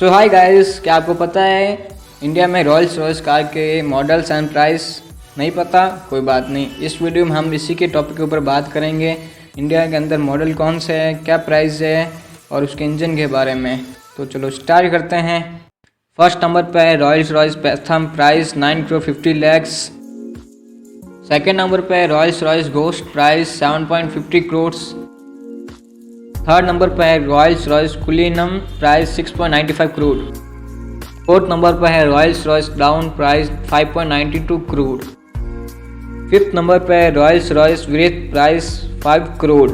सो hi guys, क्या आपको पता है इंडिया में रॉल्स रॉयस कार के मॉडल्स एंड प्राइस? नहीं पता, कोई बात नहीं। इस वीडियो में हम इसी के टॉपिक के ऊपर बात करेंगे। इंडिया के अंदर मॉडल कौन से है, क्या प्राइस है और उसके इंजन के बारे में। तो चलो स्टार्ट करते हैं। फर्स्ट नंबर पे है रॉल्स रॉयस पैथम, प्राइस 9 करोड़ 50 लैक्स। सेकेंड नंबर पे है Rolls Royce ghost, price 7.50 crore. Third number पर है रॉल्स रॉयस कुलिनम, प्राइस 6.95 करोड़। फोर्थ नंबर पर है Rolls Royce crown, price 5.92 crore. Fifth number पर है रॉल्स रॉयस विरेथ, प्राइस 5 करोड़।